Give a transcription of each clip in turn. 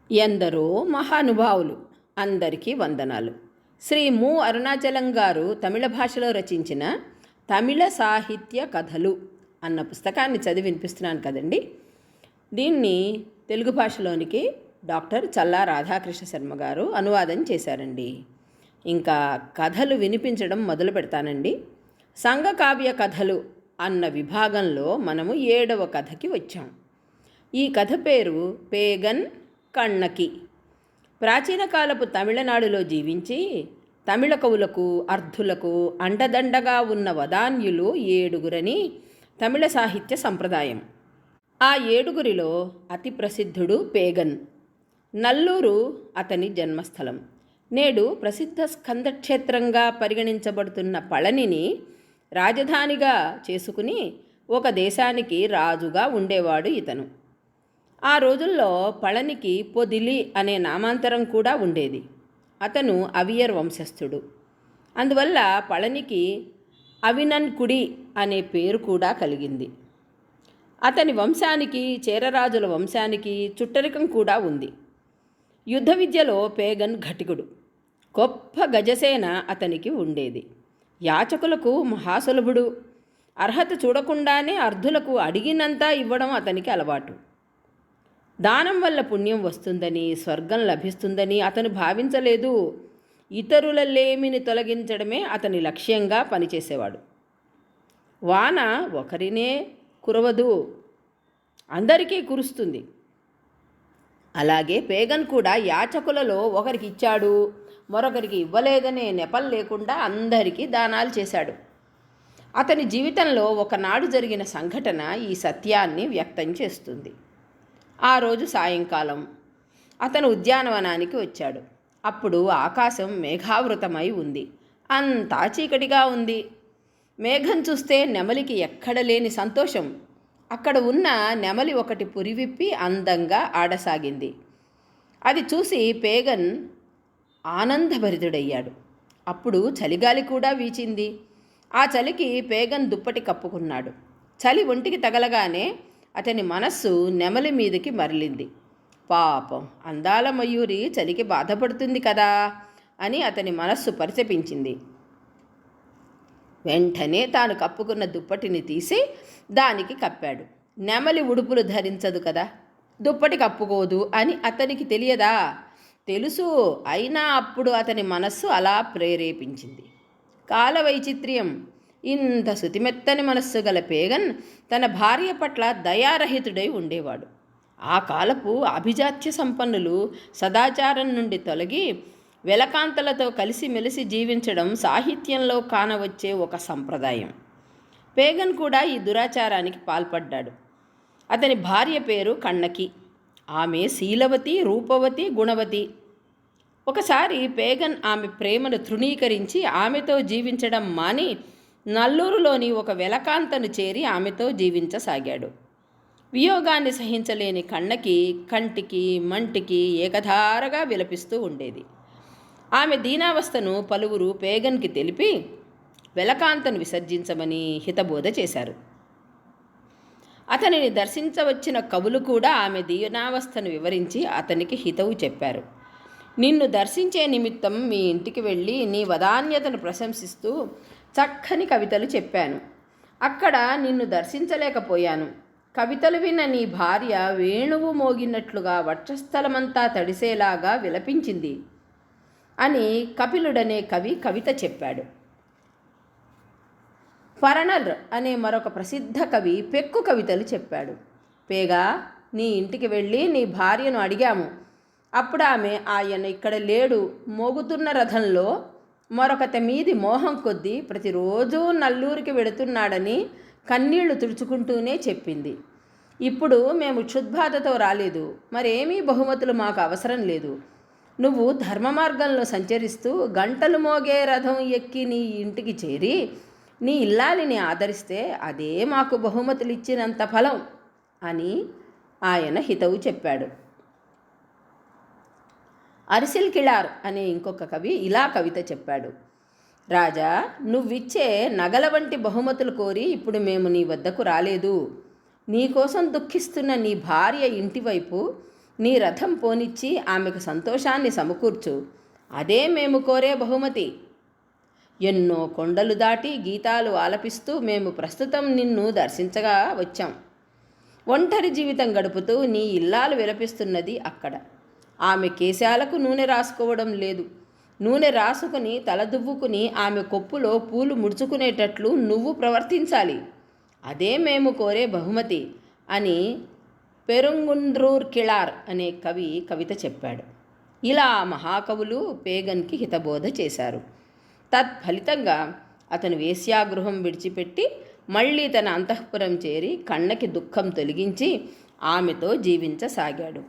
ఎందరో మహానుభావులు, అందరికీ వందనాలు. శ్రీ ము. అరుణాచలం గారు తమిళ భాషలో రచించిన తమిళ సాహిత్య కథలు అన్న పుస్తకాన్ని చదివి వినిపిస్తున్నాను కదండి. దీన్ని తెలుగు భాషలోనికి డాక్టర్ చల్లా రాధాకృష్ణ శర్మ గారు అనువాదం చేశారండి. ఇంకా కథలు వినిపించడం మొదలు పెడతానండి. సంఘకావ్య కథలు అన్న విభాగంలో మనము 7వ కథకి వచ్చాం. ఈ కథ పేరు పేగన్ కన్నకి. ప్రాచీన కాలపు తమిళనాడులో జీవించి తమిళ కవులకు అర్థులకు అండదండగా ఉన్న వదాన్యులు 7గురని తమిళ సాహిత్య సంప్రదాయం. ఆ 7గురిలో అతి ప్రసిద్ధుడు పేగన్. నల్లూరు అతని జన్మస్థలం. నేడు ప్రసిద్ధ స్కందక్షేత్రంగా పరిగణించబడుతున్న పళనిని రాజధానిగా చేసుకుని ఒక దేశానికి రాజుగా ఉండేవాడు ఇతను. ఆ రోజుల్లో పళనికి పొదిలి అనే నామాంతరం కూడా ఉండేది. అతను అవియర్ వంశస్థుడు. అందువల్ల పళనికి అవినన్కుడి అనే పేరు కూడా కలిగింది. అతని వంశానికి చేరరాజుల వంశానికి చుట్టరికం కూడా ఉంది. యుద్ధ విద్యలో పేగన్ ఘటికుడు. గొప్ప గజసేన అతనికి ఉండేది. యాచకులకు మహాసులభుడు. అర్హత చూడకుండానే అర్ధులకు అడిగినంతా ఇవ్వడం అతనికి అలవాటు. దానం వల్ల పుణ్యం వస్తుందని, స్వర్గం లభిస్తుందని అతను భావించలేదు. ఇతరుల లేమిని తొలగించడమే అతని లక్ష్యంగా పనిచేసేవాడు. వాన ఒకరినే కురవదు, అందరికీ కురుస్తుంది. అలాగే పేగన్ కూడా యాచకులలో ఒకరికి ఇచ్చాడు, మరొకరికి ఇవ్వలేదనే నెపం లేకుండా అందరికీ దానాలు చేశాడు. అతని జీవితంలో ఒకనాడు జరిగిన సంఘటన ఈ సత్యాన్ని వ్యక్తం చేస్తుంది. ఆ రోజు సాయంకాలం అతను ఉద్యానవనానికి వచ్చాడు. అప్పుడు ఆకాశం మేఘావృతమై ఉంది. అంతా చీకటిగా ఉంది. మేఘం చూస్తే నెమలికి ఎక్కడ లేని సంతోషం. అక్కడ ఉన్న నెమలి ఒకటి పురివిప్పి అందంగా ఆడసాగింది. అది చూసి పేగన్ ఆనందభరితుడయ్యాడు. అప్పుడు చలిగాలి కూడా వీచింది. ఆ చలికి పేగన్ దుప్పటి కప్పుకున్నాడు. చలి ఒంటికి తగలగానే అతని మనస్సు నెమలి మీదకి మరలింది. పాపం, అందాల మయూరి చలికి బాధపడుతుంది కదా అని అతని మనస్సు పరితపించింది. వెంటనే తాను కప్పుకున్న దుప్పటిని తీసి దానికి కప్పాడు. నెమలి ఉడుపులు ధరించదు కదా, దుప్పటి కప్పుకోదు అని అతనికి తెలియదా? తెలుసు. అయినా అప్పుడు అతని మనస్సు అలా ప్రేరేపించింది. కాల వైచిత్ర్యం. ఇంత శుతిమెత్తని మనస్సు గల పేగన్ తన భార్య పట్ల దయారహితుడై ఉండేవాడు. ఆ కాలపు అభిజాత్య సంపన్నులు సదాచారం నుండి తొలగి వెలకాంతలతో కలిసిమెలిసి జీవించడం సాహిత్యంలో కానవచ్చే ఒక సంప్రదాయం. పేగన్ కూడా ఈ దురాచారానికి పాల్పడ్డాడు. అతని భార్య పేరు కన్నకి. ఆమె శీలవతి, రూపవతి, గుణవతి. ఒకసారి పేగన్ ఆమె ప్రేమను తృణీకరించి ఆమెతో జీవించడం మాని నల్లూరులోని ఒక వెలకాంతను చేరి ఆమెతో జీవించసాగాడు. వియోగాన్ని సహించలేని కన్నకి కంటికి మంటికి ఏకధారగా విలపిస్తూ ఉండేది. ఆమె దీనావస్థను పలువురు పేగన్కి తెలిపి వెలకాంతను విసర్జించమని హితబోధ చేశారు. అతనిని దర్శించవచ్చిన కవులు కూడా ఆమె దీనావస్థను వివరించి అతనికి హితవు చెప్పారు. నిన్ను దర్శించే నిమిత్తం మీ ఇంటికి వెళ్ళి నీ వదాన్యతను ప్రశంసిస్తూ చక్కని కవితలు చెప్పాను. అక్కడ నిన్ను దర్శించలేకపోయాను. కవితలు విన్న నీ భార్య వేణువు మోగినట్లుగా వక్షస్థలమంతా తడిసేలాగా విలపించింది అని కపిలుడనే కవి కవిత చెప్పాడు. పరణర్ అనే మరొక ప్రసిద్ధ కవి పెక్కు కవితలు చెప్పాడు. పేగా, నీ ఇంటికి వెళ్ళి నీ భార్యను అడిగాము. అప్పుడు ఆమె ఆయన ఇక్కడ లేడు, మోగుతున్న రథంలో మరొకత మీది మోహం కొద్దీ ప్రతిరోజు నల్లూరికి వెడుతున్నాడని కన్నీళ్లు తుడుచుకుంటూనే చెప్పింది. ఇప్పుడు మేము క్షుద్బాధతో రాలేదు, మరేమీ బహుమతులు మాకు అవసరం లేదు. నువ్వు ధర్మ మార్గంలో సంచరిస్తూ గంటలు మోగే రథం ఎక్కి నీ ఇంటికి చేరి నీ ఇల్లాలిని ఆదరిస్తే అదే మాకు బహుమతులు ఇచ్చినంత ఫలం అని ఆయన హితవు చెప్పాడు. అరిసిల్ కిళార్ అనే ఇంకొక కవి ఇలా కవిత చెప్పాడు. రాజా, నువ్విచ్చే నగల వంటి బహుమతులు కోరి ఇప్పుడు మేము నీ వద్దకు రాలేదు. నీకోసం దుఃఖిస్తున్న నీ భార్య ఇంటివైపు నీ రథం పోనిచ్చి ఆమెకు సంతోషాన్ని సమకూర్చు. అదే మేము కోరే బహుమతి. ఎన్నో కొండలు దాటి గీతాలు ఆలపిస్తూ మేము ప్రస్తుతం నిన్ను దర్శించగా వచ్చాం. ఒంటరి జీవితం గడుపుతూ నీ ఇల్లాలు విలపిస్తున్నది అక్కడ. ఆమె కేశాలకు నూనె రాసుకోవడం లేదు. నూనె రాసుకుని తలదువ్వుకుని ఆమె కొప్పులో పూలు ముడుచుకునేటట్లు నువ్వు ప్రవర్తించాలి. అదే మేము కోరే బహుమతి అని పెరుంగుండ్రూర్ కిళార్ అనే కవి కవిత చెప్పాడు. ఇలా మహాకవులు పేగన్కి హితబోధ చేశారు. తత్ఫలితంగా అతను వేశ్యాగృహం విడిచిపెట్టి మళ్ళీ తన అంతఃపురం చేరి కన్నకి దుఃఖం తొలగించి ఆమెతో జీవించసాగాడు.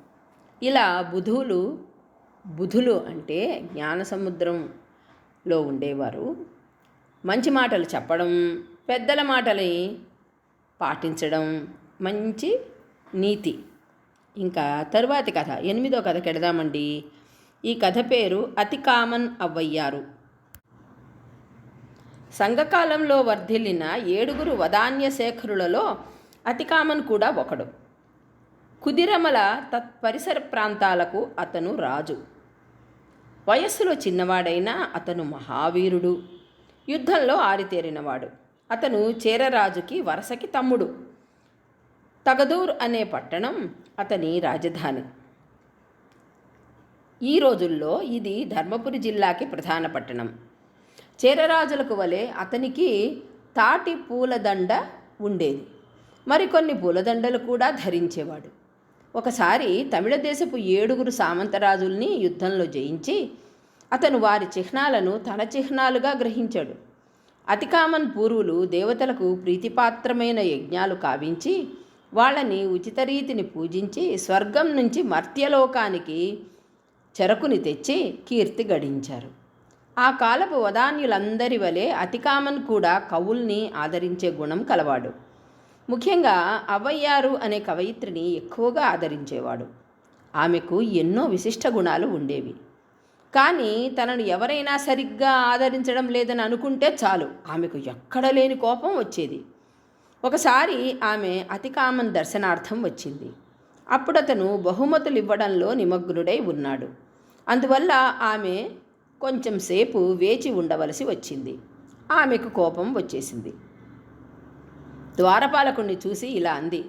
ఇలా బుధులు అంటే జ్ఞాన సముద్రంలో ఉండేవారు. మంచి మాటలు చెప్పడం, పెద్దల మాటని పాటించడం మంచి నీతి. ఇంకా తరువాతి కథ 8వ కథకి ఎడదామండి. ఈ కథ పేరు అతికామన్ అవ్వయ్యారు. సంఘకాలంలో వర్ధిల్లిన 7 వదాన్యశేఖరులలో అతికామన్ కూడా ఒకడు. కుదిరమల తత్పరిసర ప్రాంతాలకు అతను రాజు. వయస్సులో చిన్నవాడైనా అతను మహావీరుడు, యుద్ధంలో ఆరితేరినవాడు. అతను చేరరాజుకి వరసకి తమ్ముడు. తగదూర్ అనే పట్టణం అతని రాజధాని. ఈ రోజుల్లో ఇది ధర్మపురి జిల్లాకి ప్రధాన పట్టణం. చేరరాజులకు వలె అతనికి తాటి పూలదండ ఉండేది. మరికొన్ని పూలదండలు కూడా ధరించేవాడు. ఒకసారి తమిళ దేశపు 7 సామంతరాజుల్ని యుద్ధంలో జయించి అతను వారి చిహ్నాలను తన చిహ్నాలుగా గ్రహించాడు. అతికామన్ పూర్వులు దేవతలకు ప్రీతిపాత్రమైన యజ్ఞాలు కావించి వాళ్ళని ఉచిత రీతిని పూజించి స్వర్గం నుంచి మర్త్యలోకానికి చెరకుని తెచ్చి కీర్తి గడించారు. ఆ కాలపు వదాన్యులందరి వలె అతికామన్ కూడా కవుల్ని ఆదరించే గుణం కలవాడు. ముఖ్యంగా అవ్వయ్యారు అనే కవయిత్రిని ఎక్కువగా ఆదరించేవాడు. ఆమెకు ఎన్నో విశిష్ట గుణాలు ఉండేవి. కానీ తనను ఎవరైనా సరిగ్గా ఆదరించడం లేదని అనుకుంటే చాలు ఆమెకు ఎక్కడ లేని కోపం వచ్చేది. ఒకసారి ఆమె అతికామన్ దర్శనార్థం వచ్చింది. అప్పుడు అతను బహుమతులు ఇవ్వడంలో నిమగ్నుడై ఉన్నాడు. అందువల్ల ఆమె కొంచెం సేపు వేచి ఉండవలసి వచ్చింది. ఆమెకు కోపం వచ్చేసింది. ద్వారపాలకుణ్ణి చూసి ఇలా అంది,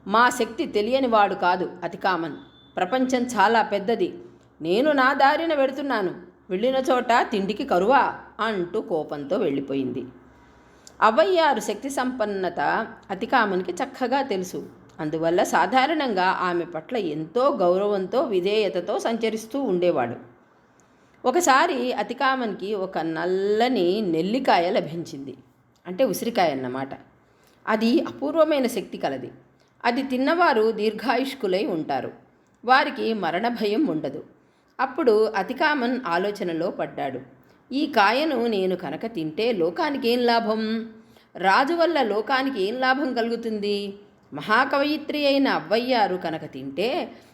మా శక్తి తెలియనివాడు కాదు అతికామన్. ప్రపంచం చాలా పెద్దది. నేను నా దారిన వెడుతున్నాను. వెళ్ళిన చోట తిండికి కరువా అంటూ కోపంతో వెళ్ళిపోయింది. అవ్వయ్యారు శక్తి సంపన్నత అతికామన్కి చక్కగా తెలుసు. అందువల్ల సాధారణంగా ఆమె పట్ల ఎంతో గౌరవంతో విధేయతతో సంచరిస్తూ ఉండేవాడు. ఒకసారి అతికామన్కి ఒక నల్లని నెల్లికాయ లభించింది. అంటే ఉసిరికాయ అన్నమాట. అది అపూర్వమైన శక్తి కలది. అది తిన్నవారు దీర్ఘాయుష్కులై ఉంటారు. వారికి మరణ భయం ఉండదు. అప్పుడు అతికామన్ ఆలోచనలో పడ్డాడు. ఈ కాయను నేను కనుక తింటే లోకానికి ఏం లాభం? రాజు వల్ల లోకానికి ఏం లాభం కలుగుతుంది? మహాకవయిత్రి అయిన అవ్వయ్యారు కనుక తింటే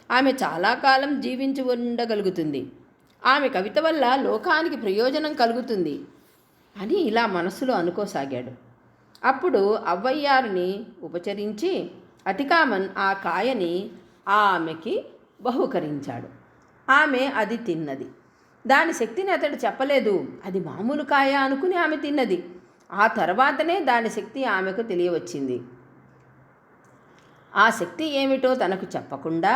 ఆమె చాలా కాలం జీవించి ఉండగలుగుతుంది. ఆమె కవిత వల్ల లోకానికి ప్రయోజనం కలుగుతుంది అని ఇలా మనసులో అనుకోసాగాడు. అప్పుడు అవ్వయ్యారుని ఉపచరించి అతికామన్ ఆ కాయని ఆమెకి బహూకరించాడు. ఆమె అది తిన్నది. దాని శక్తిని అతడు చెప్పలేదు. అది మామూలు కాయ అనుకుని ఆమె తిన్నది. ఆ తర్వాతనే దాని శక్తి ఆమెకు తెలియవచ్చింది. ఆ శక్తి ఏమిటో తనకు చెప్పకుండా,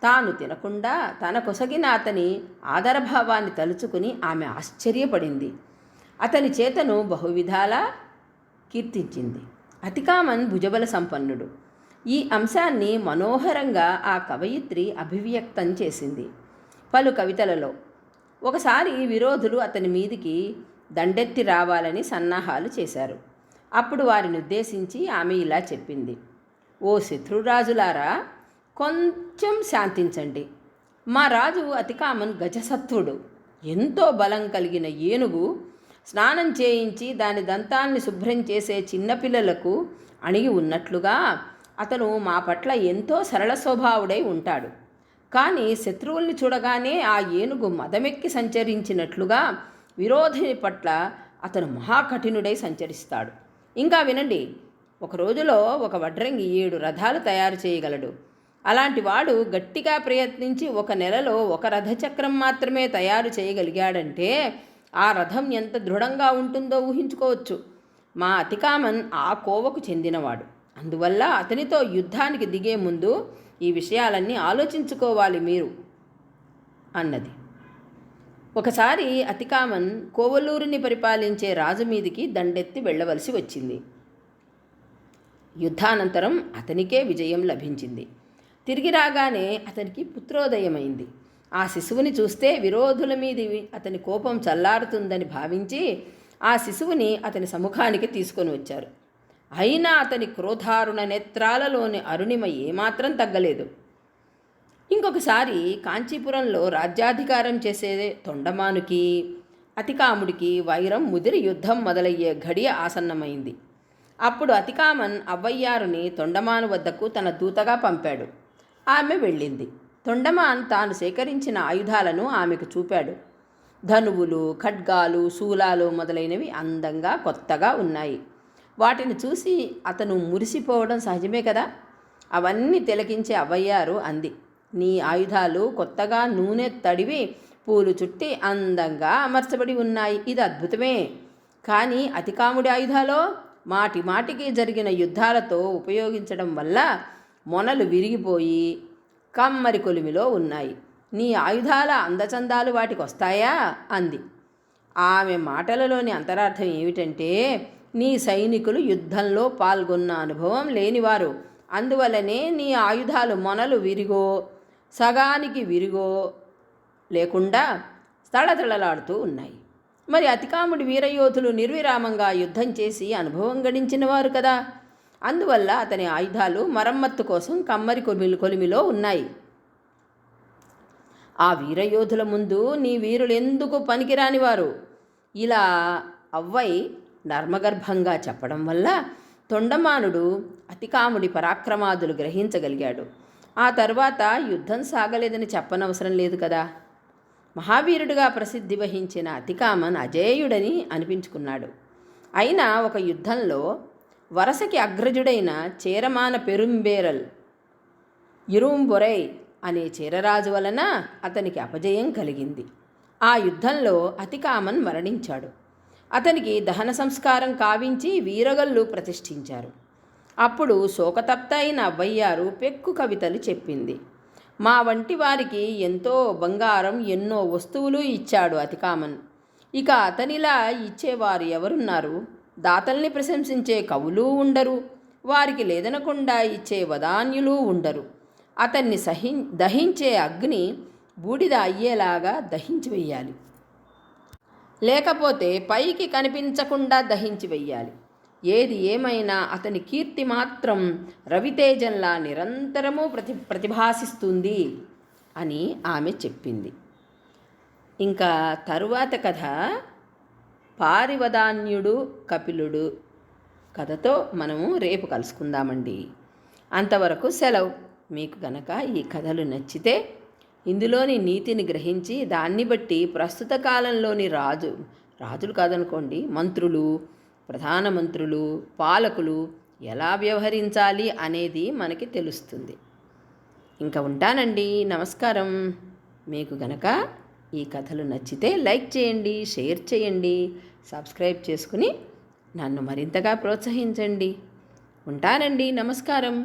తాను తినకుండా తన కొసగిన అతని ఆదరభావాన్ని తలుచుకుని ఆమె ఆశ్చర్యపడింది. అతని చేతను బహువిధాలా కీర్తించింది. అతికామన్ భుజబల సంపన్నుడు. ఈ అంశాన్ని మనోహరంగా ఆ కవయిత్రి అభివ్యక్తం చేసింది పలు కవితలలో. ఒకసారి విరోధులు అతని మీదికి దండెత్తి రావాలని సన్నాహాలు చేశారు. అప్పుడు వారిని ఉద్దేశించి ఆమె ఇలా చెప్పింది, ఓ శత్రురాజులారా, కొంచెం శాంతించండి. మా రాజు అతికామన్ గజసత్వుడు. ఎంతో బలం కలిగిన ఏనుగు స్నానం చేయించి దాని దంతాన్ని శుభ్రం చేసే చిన్నపిల్లలకు అణిగి ఉన్నట్లుగా అతను మా పట్ల ఎంతో సరళ స్వభావుడై ఉంటాడు. కానీ శత్రువుల్ని చూడగానే ఆ ఏనుగు మదమెక్కి సంచరించినట్లుగా విరోధిని పట్ల అతను మహాకఠినుడై సంచరిస్తాడు. ఇంకా వినండి, ఒక రోజులో ఒక వడ్రంగి 7 రథాలు తయారు చేయగలడు. అలాంటి వాడు గట్టిగా ప్రయత్నించి 1 నెలలో 1 రథచక్రం మాత్రమే తయారు చేయగలిగాడంటే ఆ రథం ఎంత దృఢంగా ఉంటుందో ఊహించుకోవచ్చు. మా అతికామన్ ఆ కోవకు చెందినవాడు. అందువల్ల అతనితో యుద్ధానికి దిగే ముందు ఈ విషయాలన్నీ ఆలోచించుకోవాలి మీరు అన్నది. ఒకసారి అతికామన్ కోవలూరిని పరిపాలించే రాజు మీదికి దండెత్తి వెళ్ళవలసి వచ్చింది. యుద్ధానంతరం అతనికే విజయం లభించింది. తిరిగి రాగానే అతనికి పుత్రోదయమైంది. ఆ శిశువుని చూస్తే విరోధుల మీది అతని కోపం చల్లారుతుందని భావించి ఆ శిశువుని అతని సముఖానికి తీసుకొని వచ్చారు. అయినా అతని క్రోధారుణ నేత్రాలలోని అరుణిమ ఏమాత్రం తగ్గలేదు. ఇంకొకసారి కాంచీపురంలో రాజ్యాధికారం చేసే తొండమానుకి అతికాముడికి వైరం ముదిరి యుద్ధం మొదలయ్యే ఘడియ ఆసన్నమైంది. అప్పుడు అతికామన్ అవ్వయ్యారుని తొండమాను వద్దకు తన దూతగా పంపాడు. ఆమె వెళ్ళింది. తొండమాన్ తాను సేకరించిన ఆయుధాలను ఆమెకు చూపాడు. ధనువులు, ఖడ్గాలు, శూలాలు మొదలైనవి అందంగా కొత్తగా ఉన్నాయి. వాటిని చూసి అతను మురిసిపోవడం సహజమే కదా. అవన్నీ తిలకించే అవ్వయ్యారు అంది, నీ ఆయుధాలు కొత్తగా నూనె తడివి పూలు చుట్టి అందంగా అమర్చబడి ఉన్నాయి. ఇది అద్భుతమే. కానీ అతికాముడి ఆయుధాలో మాటి మాటికి జరిగిన యుద్ధాలతో ఉపయోగించడం వల్ల మొనలు విరిగిపోయి కమ్మరి కొలిమిలో ఉన్నాయి. నీ ఆయుధాల అందచందాలు వాటికి వస్తాయా అంది. ఆమె మాటలలోని అంతరార్థం ఏమిటంటే, నీ సైనికులు యుద్ధంలో పాల్గొన్న అనుభవం లేనివారు, అందువల్లనే నీ ఆయుధాలు మొనలు విరిగో సగానికి విరిగో లేకుండా తళతళలాడుతూ ఉన్నాయి. మరి అతికాముడి వీరయోధులు నిర్విరామంగా యుద్ధం చేసి అనుభవం గడించినవారు కదా. అందువల్ల అతని ఆయుధాలు మరమ్మత్తు కోసం కమ్మరి కొలిమిలో ఉన్నాయి. ఆ వీరయోధుల ముందు నీ వీరులు ఎందుకు పనికిరానివారు? ఇలా అవ్వై నర్మగర్భంగా చెప్పడం వల్ల తొండమానుడు అతికాముడి పరాక్రమాదులు గ్రహించగలిగాడు. ఆ తర్వాత యుద్ధం సాగలేదని చెప్పనవసరం లేదు కదా. మహావీరుడిగా ప్రసిద్ధి వహించిన అతికామన్ అజేయుడని అనిపించుకున్నాడు. అయినా ఒక యుద్ధంలో వరసకి అగ్రజుడైన చేరమాన పెరుంబేరల్ ఇరుంబొరై అనే చేరరాజు వలన అతనికి అపజయం కలిగింది. ఆ యుద్ధంలో అతికామన్ మరణించాడు. అతనికి దహన సంస్కారం కావించి వీరగల్లు ప్రతిష్ఠించారు. అప్పుడు శోకతప్త అయిన అవ్వయ్యారు పెక్కు కవితలు చెప్పింది. మా వంటి వారికి ఎంతో బంగారం, ఎన్నో వస్తువులు ఇచ్చాడు అతికామన్. ఇక అతనిలా ఇచ్చేవారు ఎవరున్నారు? దాతల్ని ప్రశంసించే కవులు ఉండరు, వారికి లేదనకుండా ఇచ్చే వదాన్యులు ఉండరు. అతన్ని దహించే అగ్ని బూడిద అయ్యేలాగా దహించి వెయ్యాలి, లేకపోతే పైకి కనిపించకుండా దహించి వెయ్యాలి. ఏది ఏమైనా అతని కీర్తి మాత్రం రవితేజంలా నిరంతరము ప్రతిభాసిస్తుంది అని ఆమె చెప్పింది. ఇంకా తరువాత కథ పారివదాన్యుడు కపిలుడు కథతో మనము రేపు కలుసుకుందామండి. అంతవరకు సెలవు. మీకు గనక ఈ కథలు నచ్చితే ఇందులోని నీతిని గ్రహించి దాన్ని బట్టి ప్రస్తుత కాలంలోని రాజులు కాదనుకోండి, మంత్రులు, ప్రధానమంత్రులు, పాలకులు ఎలా వ్యవహరించాలి అనేది మనకి తెలుస్తుంది. ఇంకా ఉంటానండి. నమస్కారం. మీకు గనక ఈ కథలు నచ్చితే లైక్ చేయండి, షేర్ చేయండి, సబ్స్క్రైబ్ చేసుకుని నన్ను మరింతగా ప్రోత్సహించండి. ఉంటానండి. నమస్కారం.